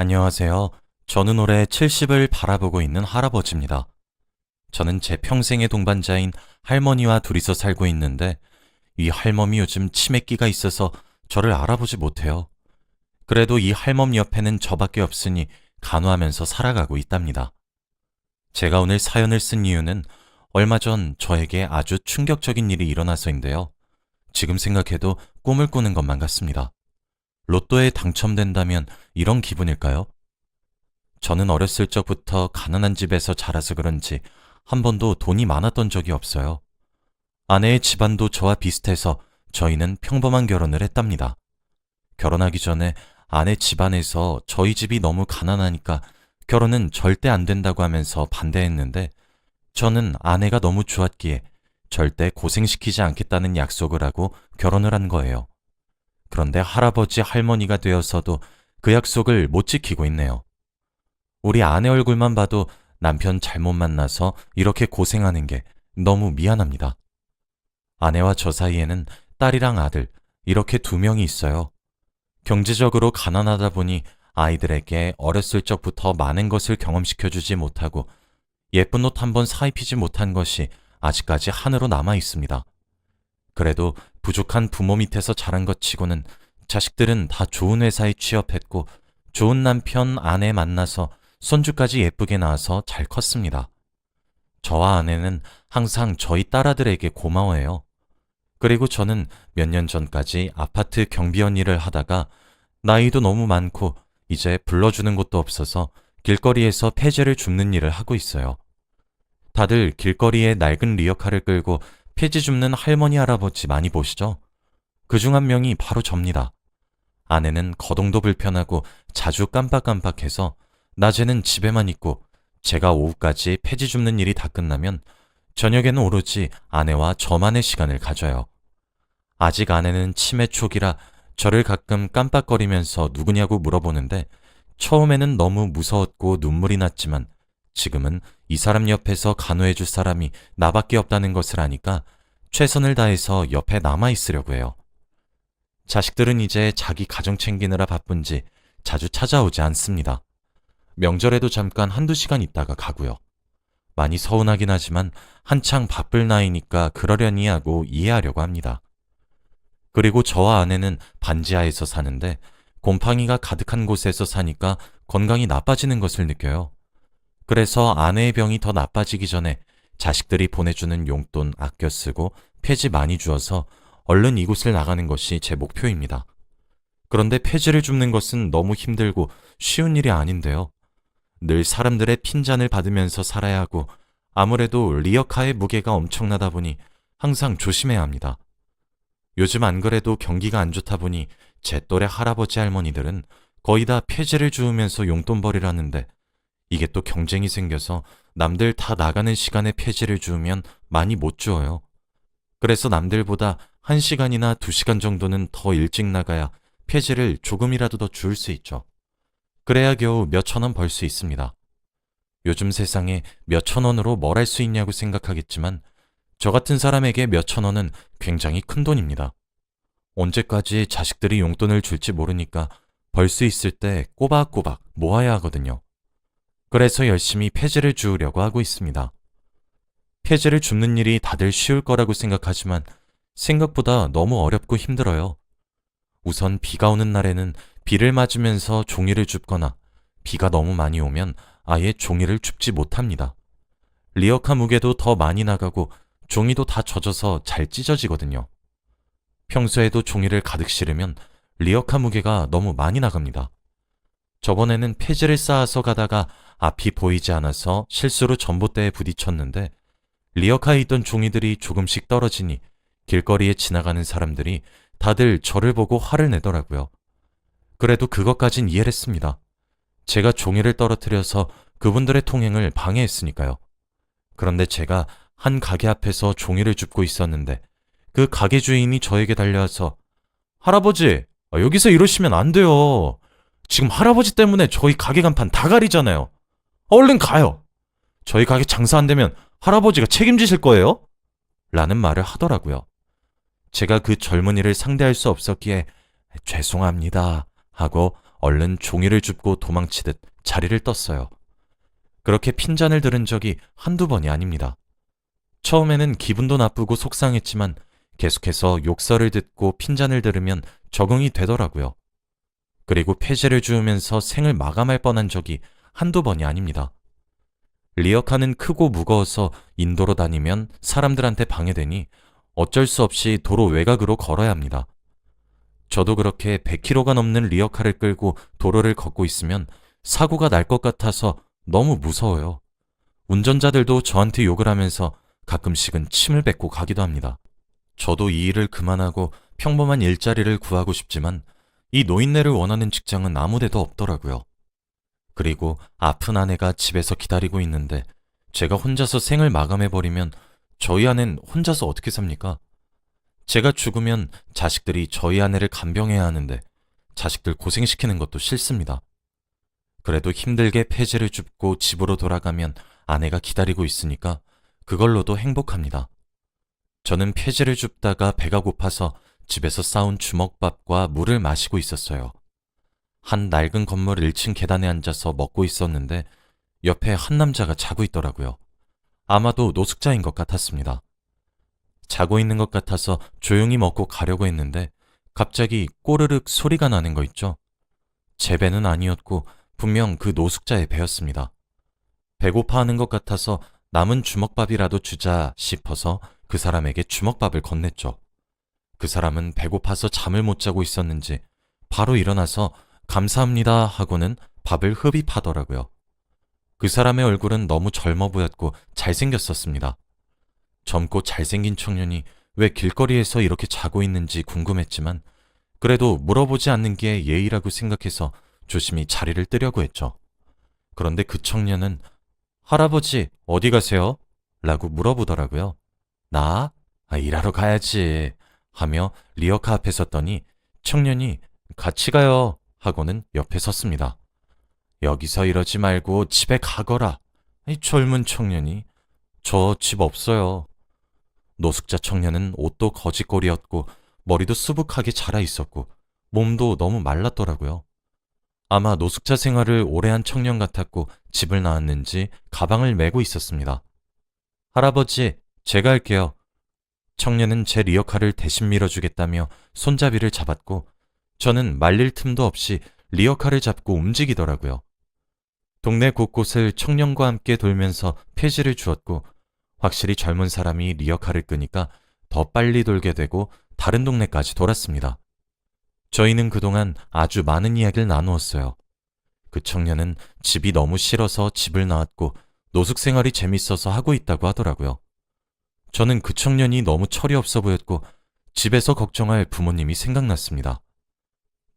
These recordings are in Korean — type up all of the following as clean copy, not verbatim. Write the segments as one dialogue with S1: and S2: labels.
S1: 안녕하세요. 저는 올해 70을 바라보고 있는 할아버지입니다. 저는 제 평생의 동반자인 할머니와 둘이서 살고 있는데 이 할멈이 요즘 치매기가 있어서 저를 알아보지 못해요. 그래도 이 할멈 옆에는 저밖에 없으니 간호하면서 살아가고 있답니다. 제가 오늘 사연을 쓴 이유는 얼마 전 저에게 아주 충격적인 일이 일어나서인데요. 지금 생각해도 꿈을 꾸는 것만 같습니다. 로또에 당첨된다면 이런 기분일까요? 저는 어렸을 적부터 가난한 집에서 자라서 그런지 한 번도 돈이 많았던 적이 없어요. 아내의 집안도 저와 비슷해서 저희는 평범한 결혼을 했답니다. 결혼하기 전에 아내 집안에서 저희 집이 너무 가난하니까 결혼은 절대 안 된다고 하면서 반대했는데 저는 아내가 너무 좋았기에 절대 고생시키지 않겠다는 약속을 하고 결혼을 한 거예요. 그런데 할아버지 할머니가 되어서도 그 약속을 못 지키고 있네요. 우리 아내 얼굴만 봐도 남편 잘못 만나서 이렇게 고생하는 게 너무 미안합니다. 아내와 저 사이에는 딸이랑 아들, 이렇게 2명이 있어요. 경제적으로 가난하다 보니 아이들에게 어렸을 적부터 많은 것을 경험시켜주지 못하고 예쁜 옷 한번 사입히지 못한 것이 아직까지 한으로 남아 있습니다. 그래도 부족한 부모 밑에서 자란 것 치고는 자식들은 다 좋은 회사에 취업했고 좋은 남편, 아내 만나서 손주까지 예쁘게 낳아서 잘 컸습니다. 저와 아내는 항상 저희 딸아들에게 고마워해요. 그리고 저는 몇 년 전까지 아파트 경비원 일을 하다가 나이도 너무 많고 이제 불러주는 곳도 없어서 길거리에서 폐지를 줍는 일을 하고 있어요. 다들 길거리에 낡은 리어카를 끌고 폐지 줍는 할머니 할아버지 많이 보시죠? 그중 한 명이 바로 접니다. 아내는 거동도 불편하고 자주 깜빡깜빡해서 낮에는 집에만 있고 제가 오후까지 폐지 줍는 일이 다 끝나면 저녁에는 오로지 아내와 저만의 시간을 가져요. 아직 아내는 치매 초기라 저를 가끔 깜빡거리면서 누구냐고 물어보는데 처음에는 너무 무서웠고 눈물이 났지만 지금은 이 사람 옆에서 간호해줄 사람이 나밖에 없다는 것을 아니까 최선을 다해서 옆에 남아있으려고 해요. 자식들은 이제 자기 가정 챙기느라 바쁜지 자주 찾아오지 않습니다. 명절에도 잠깐 1~2시간 있다가 가고요. 많이 서운하긴 하지만 한창 바쁠 나이니까 그러려니 하고 이해하려고 합니다. 그리고 저와 아내는 반지하에서 사는데 곰팡이가 가득한 곳에서 사니까 건강이 나빠지는 것을 느껴요. 그래서 아내의 병이 더 나빠지기 전에 자식들이 보내주는 용돈 아껴 쓰고 폐지 많이 주어서 얼른 이곳을 나가는 것이 제 목표입니다. 그런데 폐지를 줍는 것은 너무 힘들고 쉬운 일이 아닌데요. 늘 사람들의 핀잔을 받으면서 살아야 하고 아무래도 리어카의 무게가 엄청나다 보니 항상 조심해야 합니다. 요즘 안 그래도 경기가 안 좋다 보니 제 또래 할아버지 할머니들은 거의 다 폐지를 주우면서 용돈벌이를 하는데 이게 또 경쟁이 생겨서 남들 다 나가는 시간에 폐지를 주우면 많이 못 주어요. 그래서 남들보다 1시간이나 2시간 정도는 더 일찍 나가야 폐지를 조금이라도 더 주울 수 있죠. 그래야 겨우 몇천 원 벌 수 있습니다. 요즘 세상에 몇천 원으로 뭘 할 수 있냐고 생각하겠지만 저 같은 사람에게 몇천 원은 굉장히 큰 돈입니다. 언제까지 자식들이 용돈을 줄지 모르니까 벌 수 있을 때 꼬박꼬박 모아야 하거든요. 그래서 열심히 폐지를 주우려고 하고 있습니다. 폐지를 줍는 일이 다들 쉬울 거라고 생각하지만 생각보다 너무 어렵고 힘들어요. 우선 비가 오는 날에는 비를 맞으면서 종이를 줍거나 비가 너무 많이 오면 아예 종이를 줍지 못합니다. 리어카 무게도 더 많이 나가고 종이도 다 젖어서 잘 찢어지거든요. 평소에도 종이를 가득 실으면 리어카 무게가 너무 많이 나갑니다. 저번에는 폐지를 쌓아서 가다가 앞이 보이지 않아서 실수로 전봇대에 부딪혔는데 리어카에 있던 종이들이 조금씩 떨어지니 길거리에 지나가는 사람들이 다들 저를 보고 화를 내더라고요. 그래도 그것까진 이해를 했습니다. 제가 종이를 떨어뜨려서 그분들의 통행을 방해했으니까요. 그런데 제가 한 가게 앞에서 종이를 줍고 있었는데 그 가게 주인이 저에게 달려와서 할아버지, 여기서 이러시면 안 돼요. 지금 할아버지 때문에 저희 가게 간판 다 가리잖아요. 얼른 가요. 저희 가게 장사 안 되면 할아버지가 책임지실 거예요? 라는 말을 하더라고요. 제가 그 젊은이를 상대할 수 없었기에 죄송합니다 하고 얼른 종이를 줍고 도망치듯 자리를 떴어요. 그렇게 핀잔을 들은 적이 한두 번이 아닙니다. 처음에는 기분도 나쁘고 속상했지만 계속해서 욕설을 듣고 핀잔을 들으면 적응이 되더라고요. 그리고 폐지를 주우면서 생을 마감할 뻔한 적이 한두 번이 아닙니다. 리어카는 크고 무거워서 인도로 다니면 사람들한테 방해되니 어쩔 수 없이 도로 외곽으로 걸어야 합니다. 저도 그렇게 100km가 넘는 리어카를 끌고 도로를 걷고 있으면 사고가 날 것 같아서 너무 무서워요. 운전자들도 저한테 욕을 하면서 가끔씩은 침을 뱉고 가기도 합니다. 저도 이 일을 그만하고 평범한 일자리를 구하고 싶지만 이 노인네를 원하는 직장은 아무데도 없더라고요. 그리고 아픈 아내가 집에서 기다리고 있는데 제가 혼자서 생을 마감해버리면 저희 아내는 혼자서 어떻게 삽니까? 제가 죽으면 자식들이 저희 아내를 간병해야 하는데 자식들 고생시키는 것도 싫습니다. 그래도 힘들게 폐지를 줍고 집으로 돌아가면 아내가 기다리고 있으니까 그걸로도 행복합니다. 저는 폐지를 줍다가 배가 고파서 집에서 싸운 주먹밥과 물을 마시고 있었어요. 한 낡은 건물 1층 계단에 앉아서 먹고 있었는데 옆에 한 남자가 자고 있더라고요. 아마도 노숙자인 것 같았습니다. 자고 있는 것 같아서 조용히 먹고 가려고 했는데 갑자기 꼬르륵 소리가 나는 거 있죠? 제 배는 아니었고 분명 그 노숙자의 배였습니다. 배고파하는 것 같아서 남은 주먹밥이라도 주자 싶어서 그 사람에게 주먹밥을 건넸죠. 그 사람은 배고파서 잠을 못 자고 있었는지 바로 일어나서 감사합니다 하고는 밥을 흡입하더라고요. 그 사람의 얼굴은 너무 젊어 보였고 잘생겼었습니다. 젊고 잘생긴 청년이 왜 길거리에서 이렇게 자고 있는지 궁금했지만 그래도 물어보지 않는 게 예의라고 생각해서 조심히 자리를 뜨려고 했죠. 그런데 그 청년은 할아버지 어디 가세요? 라고 물어보더라고요. 나? 일하러 가야지 하며 리어카 앞에 섰더니 청년이 같이 가요 하고는 옆에 섰습니다. 여기서 이러지 말고 집에 가거라. 이 젊은 청년이 저 집 없어요. 노숙자 청년은 옷도 거지꼴이었고 머리도 수북하게 자라 있었고 몸도 너무 말랐더라고요. 아마 노숙자 생활을 오래 한 청년 같았고 집을 나왔는지 가방을 메고 있었습니다. 할아버지, 제가 할게요. 청년은 제 리어카를 대신 밀어주겠다며 손잡이를 잡았고 저는 말릴 틈도 없이 리어카를 잡고 움직이더라고요. 동네 곳곳을 청년과 함께 돌면서 폐지를 주었고 확실히 젊은 사람이 리어카를 끄니까 더 빨리 돌게 되고 다른 동네까지 돌았습니다. 저희는 그동안 아주 많은 이야기를 나누었어요. 그 청년은 집이 너무 싫어서 집을 나왔고 노숙 생활이 재밌어서 하고 있다고 하더라고요. 저는 그 청년이 너무 철이 없어 보였고 집에서 걱정할 부모님이 생각났습니다.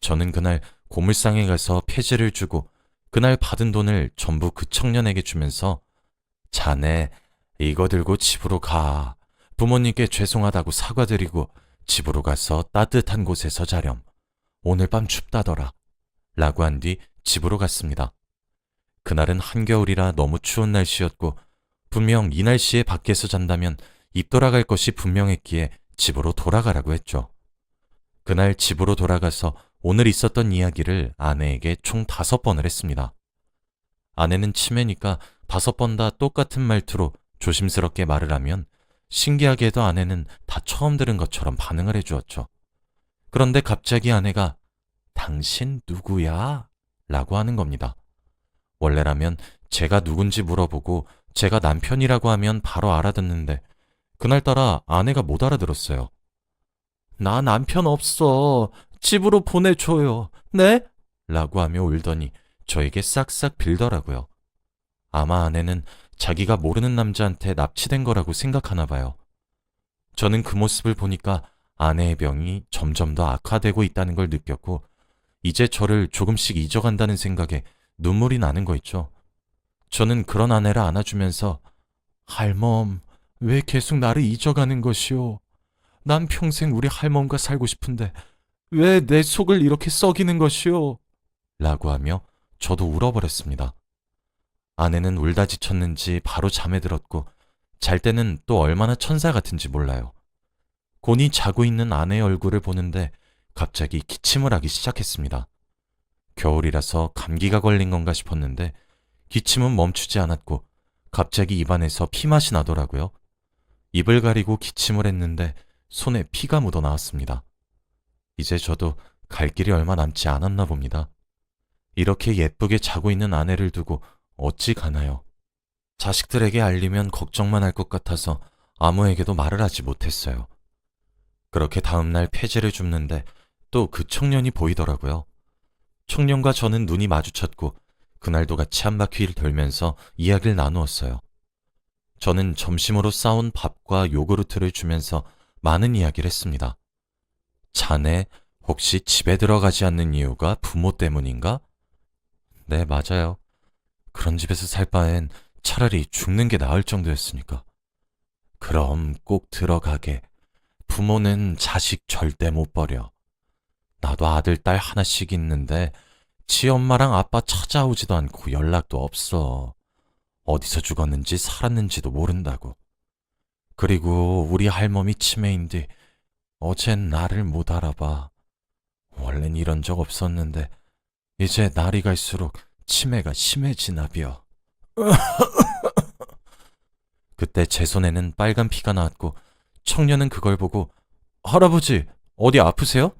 S1: 저는 그날 고물상에 가서 폐지를 주고 그날 받은 돈을 전부 그 청년에게 주면서 자네 이거 들고 집으로 가. 부모님께 죄송하다고 사과드리고 집으로 가서 따뜻한 곳에서 자렴. 오늘 밤 춥다더라. 라고 한 뒤 집으로 갔습니다. 그날은 한겨울이라 너무 추운 날씨였고 분명 이 날씨에 밖에서 잔다면 입 돌아갈 것이 분명했기에 집으로 돌아가라고 했죠. 그날 집으로 돌아가서 오늘 있었던 이야기를 아내에게 총 5번을 했습니다. 아내는 치매니까 5번 다 똑같은 말투로 조심스럽게 말을 하면 신기하게도 아내는 다 처음 들은 것처럼 반응을 해주었죠. 그런데 갑자기 아내가 당신 누구야? 라고 하는 겁니다. 원래라면 제가 누군지 물어보고 제가 남편이라고 하면 바로 알아듣는데 그날따라 아내가 못 알아들었어요. 나 남편 없어. 집으로 보내줘요. 네? 라고 하며 울더니 저에게 싹싹 빌더라고요. 아마 아내는 자기가 모르는 남자한테 납치된 거라고 생각하나 봐요. 저는 그 모습을 보니까 아내의 병이 점점 더 악화되고 있다는 걸 느꼈고 이제 저를 조금씩 잊어간다는 생각에 눈물이 나는 거 있죠. 저는 그런 아내를 안아주면서 할멈, 왜 계속 나를 잊어가는 것이오? 난 평생 우리 할멈과 살고 싶은데 왜 내 속을 이렇게 썩이는 것이오? 라고 하며 저도 울어버렸습니다. 아내는 울다 지쳤는지 바로 잠에 들었고 잘 때는 또 얼마나 천사 같은지 몰라요. 곤히 자고 있는 아내의 얼굴을 보는데 갑자기 기침을 하기 시작했습니다. 겨울이라서 감기가 걸린 건가 싶었는데 기침은 멈추지 않았고 갑자기 입안에서 피맛이 나더라고요. 입을 가리고 기침을 했는데 손에 피가 묻어 나왔습니다. 이제 저도 갈 길이 얼마 남지 않았나 봅니다. 이렇게 예쁘게 자고 있는 아내를 두고 어찌 가나요? 자식들에게 알리면 걱정만 할 것 같아서 아무에게도 말을 하지 못했어요. 그렇게 다음날 폐지를 줍는데 또 그 청년이 보이더라고요. 청년과 저는 눈이 마주쳤고 그날도 같이 한 바퀴를 돌면서 이야기를 나누었어요. 저는 점심으로 싸온 밥과 요구르트를 주면서 많은 이야기를 했습니다. 자네 혹시 집에 들어가지 않는 이유가 부모 때문인가? 네, 맞아요. 그런 집에서 살 바엔 차라리 죽는 게 나을 정도였으니까. 그럼 꼭 들어가게. 부모는 자식 절대 못 버려. 나도 아들, 딸 하나씩 있는데 지 엄마랑 아빠 찾아오지도 않고 연락도 없어. 어디서 죽었는지 살았는지도 모른다고. 그리고 우리 할멈이 치매인데 어젠 나를 못 알아봐. 원래는 이런 적 없었는데 이제 날이 갈수록 치매가 심해지나벼. 그때 제 손에는 빨간 피가 나왔고 청년은 그걸 보고 할아버지 어디 아프세요?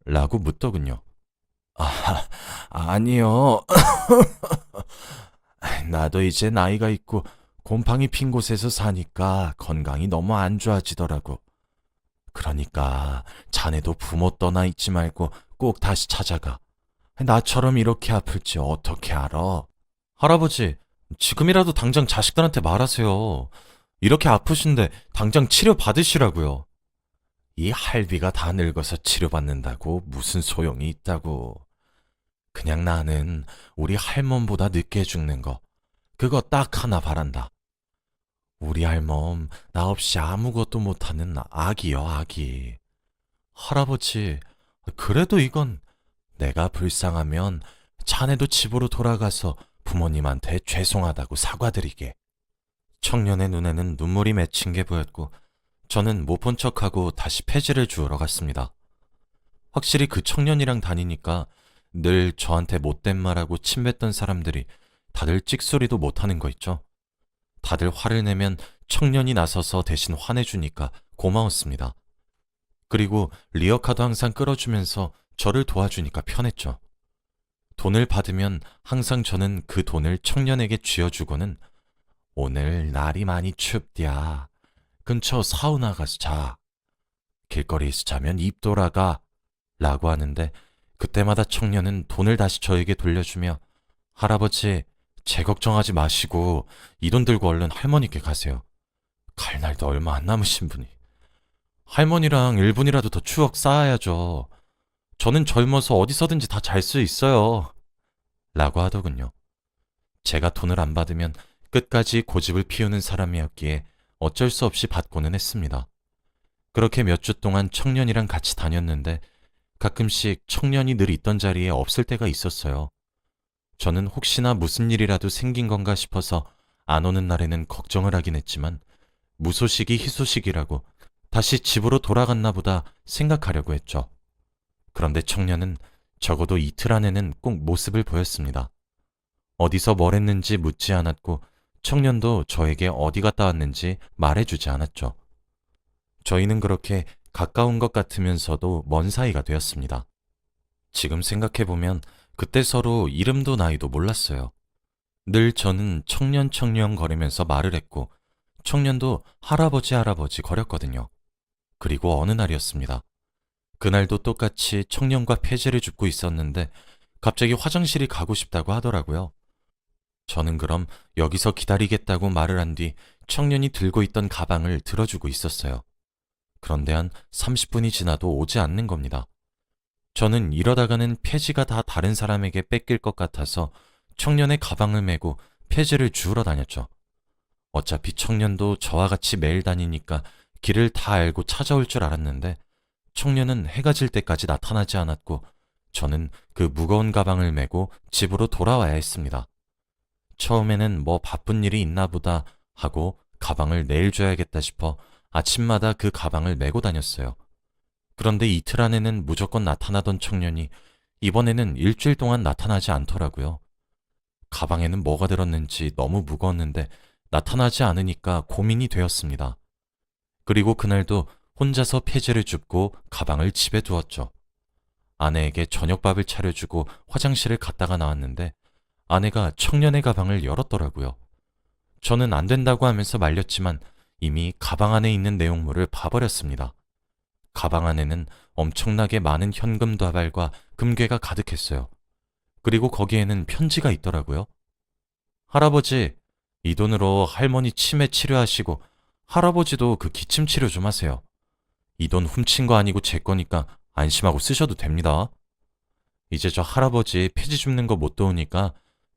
S1: 라고 묻더군요. 아, 아니요. 나도 이제 나이가 있고 곰팡이 핀 곳에서 사니까 건강이 너무 안 좋아지더라고. 그러니까 자네도 부모 떠나 있지 말고 꼭 다시 찾아가. 나처럼 이렇게 아플지 어떻게 알아? 할아버지, 지금이라도 당장 자식들한테 말하세요. 이렇게 아프신데 당장 치료 받으시라고요. 이 할비가 다 늙어서 치료받는다고 무슨 소용이 있다고. 그냥 나는 우리 할멈보다 늦게 죽는 거, 그거 딱 하나 바란다. 우리 할멈 나 없이 아무것도 못하는 아기요, 아기. 할아버지, 그래도 이건 내가 불쌍하면 자네도 집으로 돌아가서 부모님한테 죄송하다고 사과드리게. 청년의 눈에는 눈물이 맺힌 게 보였고 저는 못 본 척하고 다시 폐지를 주우러 갔습니다. 확실히 그 청년이랑 다니니까 늘 저한테 못된 말하고 침뱉던 사람들이 다들 찍소리도 못하는 거 있죠. 다들 화를 내면 청년이 나서서 대신 화내주니까 고마웠습니다. 그리고 리어카도 항상 끌어주면서 저를 도와주니까 편했죠. 돈을 받으면 항상 저는 그 돈을 청년에게 쥐어주고는 오늘 날이 많이 춥디야. 근처 사우나 가서 자. 길거리에서 자면 입 돌아가. 라고 하는데 그때마다 청년은 돈을 다시 저에게 돌려주며 할아버지, 제 걱정하지 마시고 이 돈 들고 얼른 할머니께 가세요. 갈 날도 얼마 안 남으신 분이. 할머니랑 1분이라도 더 추억 쌓아야죠. 저는 젊어서 어디서든지 다 잘 수 있어요. 라고 하더군요. 제가 돈을 안 받으면 끝까지 고집을 피우는 사람이었기에 어쩔 수 없이 받고는 했습니다. 그렇게 몇 주 동안 청년이랑 같이 다녔는데 가끔씩 청년이 늘 있던 자리에 없을 때가 있었어요. 저는 혹시나 무슨 일이라도 생긴 건가 싶어서 안 오는 날에는 걱정을 하긴 했지만 무소식이 희소식이라고 다시 집으로 돌아갔나 보다 생각하려고 했죠. 그런데 청년은 적어도 이틀 안에는 꼭 모습을 보였습니다. 어디서 뭘 했는지 묻지 않았고 청년도 저에게 어디 갔다 왔는지 말해주지 않았죠. 저희는 그렇게 가까운 것 같으면서도 먼 사이가 되었습니다. 지금 생각해보면 그때 서로 이름도 나이도 몰랐어요. 늘 저는 청년 거리면서 말을 했고 청년도 할아버지 거렸거든요. 그리고 어느 날이었습니다. 그날도 똑같이 청년과 폐지를 줍고 있었는데 갑자기 화장실이 가고 싶다고 하더라고요. 저는 그럼 여기서 기다리겠다고 말을 한 뒤 청년이 들고 있던 가방을 들어주고 있었어요. 그런데 한 30분이 지나도 오지 않는 겁니다. 저는 이러다가는 폐지가 다 다른 사람에게 뺏길 것 같아서 청년의 가방을 메고 폐지를 주우러 다녔죠. 어차피 청년도 저와 같이 매일 다니니까 길을 다 알고 찾아올 줄 알았는데 청년은 해가 질 때까지 나타나지 않았고 저는 그 무거운 가방을 메고 집으로 돌아와야 했습니다. 처음에는 뭐 바쁜 일이 있나 보다 하고 가방을 내일 줘야겠다 싶어 아침마다 그 가방을 메고 다녔어요. 그런데 이틀 안에는 무조건 나타나던 청년이 이번에는 일주일 동안 나타나지 않더라고요. 가방에는 뭐가 들었는지 너무 무거웠는데 나타나지 않으니까 고민이 되었습니다. 그리고 그날도 혼자서 폐지를 줍고 가방을 집에 두었죠. 아내에게 저녁밥을 차려주고 화장실을 갔다가 나왔는데 아내가 청년의 가방을 열었더라고요. 저는 안 된다고 하면서 말렸지만 이미 가방 안에 있는 내용물을 봐버렸습니다. 가방 안에는 엄청나게 많은 현금 다발과 금괴가 가득했어요. 그리고 거기에는 편지가 있더라고요. 할아버지, 이 돈으로 할머니 치매 치료하시고 할아버지도 그 기침 치료 좀 하세요. 이 돈 훔친 거 아니고 제 거니까 안심하고 쓰셔도 됩니다. 이제 저 할아버지 폐지 줍는 거 못 도우니까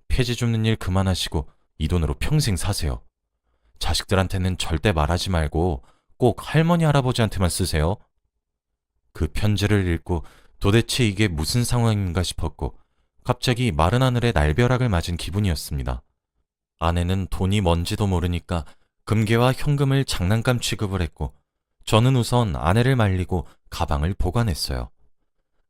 S1: 폐지 줍는 일 그만하시고 이 돈으로 평생 사세요. 자식들한테는 절대 말하지 말고 꼭 할머니 할아버지한테만 쓰세요. 그 편지를 읽고 도대체 이게 무슨 상황인가 싶었고 갑자기 마른 하늘에 날벼락을 맞은 기분이었습니다. 아내는 돈이 뭔지도 모르니까 금괴와 현금을 장난감 취급을 했고 저는 우선 아내를 말리고 가방을 보관했어요.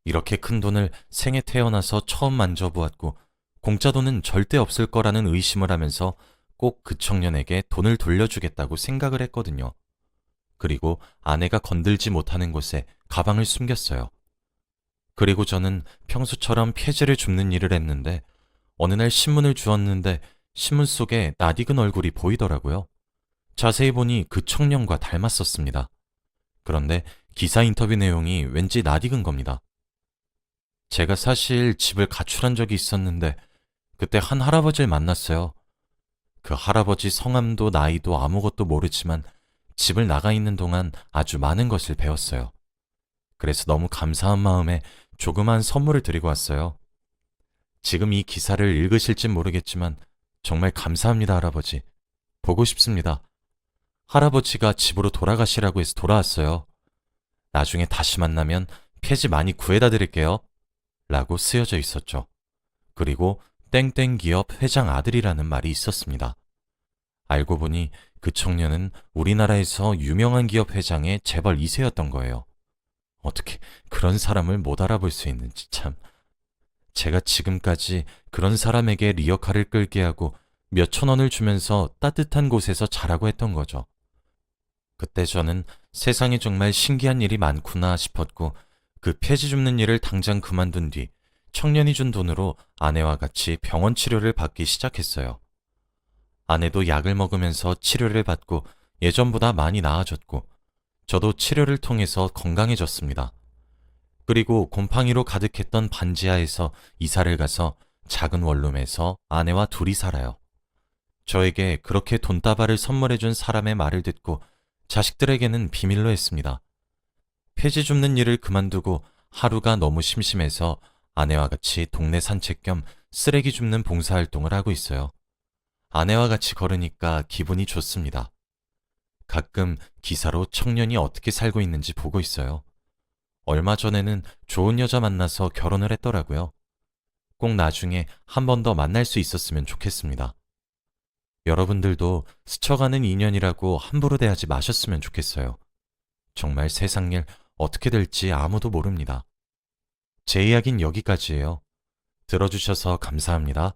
S1: 이렇게 큰 돈을 생애 태어나서 처음 만져보았고 공짜 돈은 절대 없을 거라는 의심을 하면서 꼭 그 청년에게 돈을 돌려주겠다고 생각을 했거든요. 그리고 아내가 건들지 못하는 곳에 가방을 숨겼어요. 그리고 저는 평소처럼 폐지를 줍는 일을 했는데 어느 날 신문을 주었는데 신문 속에 낯익은 얼굴이 보이더라고요. 자세히 보니 그 청년과 닮았었습니다. 그런데 기사 인터뷰 내용이 왠지 낯익은 겁니다. 제가 사실 집을 가출한 적이 있었는데 그때 한 할아버지를 만났어요. 그 할아버지 성함도 나이도 아무것도 모르지만 집을 나가 있는 동안 아주 많은 것을 배웠어요. 그래서 너무 감사한 마음에 조그만 선물을 드리고 왔어요. 지금 이 기사를 읽으실진 모르겠지만 정말 감사합니다, 할아버지. 보고 싶습니다. 할아버지가 집으로 돌아가시라고 해서 돌아왔어요. 나중에 다시 만나면 폐지 많이 구해다 드릴게요. 라고 쓰여져 있었죠. 그리고 땡땡 기업 회장 아들이라는 말이 있었습니다. 알고 보니 그 청년은 우리나라에서 유명한 기업 회장의 재벌 2세였던 거예요. 어떻게 그런 사람을 못 알아볼 수 있는지 참. 제가 지금까지 그런 사람에게 리어카를 끌게 하고 몇천 원을 주면서 따뜻한 곳에서 자라고 했던 거죠. 그때 저는 세상에 정말 신기한 일이 많구나 싶었고 그 폐지 줍는 일을 당장 그만둔 뒤 청년이 준 돈으로 아내와 같이 병원 치료를 받기 시작했어요. 아내도 약을 먹으면서 치료를 받고 예전보다 많이 나아졌고 저도 치료를 통해서 건강해졌습니다. 그리고 곰팡이로 가득했던 반지하에서 이사를 가서 작은 원룸에서 아내와 둘이 살아요. 저에게 그렇게 돈다발을 선물해준 사람의 말을 듣고 자식들에게는 비밀로 했습니다. 폐지 줍는 일을 그만두고 하루가 너무 심심해서 아내와 같이 동네 산책 겸 쓰레기 줍는 봉사활동을 하고 있어요. 아내와 같이 걸으니까 기분이 좋습니다. 가끔 기사로 청년이 어떻게 살고 있는지 보고 있어요. 얼마 전에는 좋은 여자 만나서 결혼을 했더라고요. 꼭 나중에 한 번 더 만날 수 있었으면 좋겠습니다. 여러분들도 스쳐가는 인연이라고 함부로 대하지 마셨으면 좋겠어요. 정말 세상 일 어떻게 될지 아무도 모릅니다. 제 이야기는 여기까지예요. 들어주셔서 감사합니다.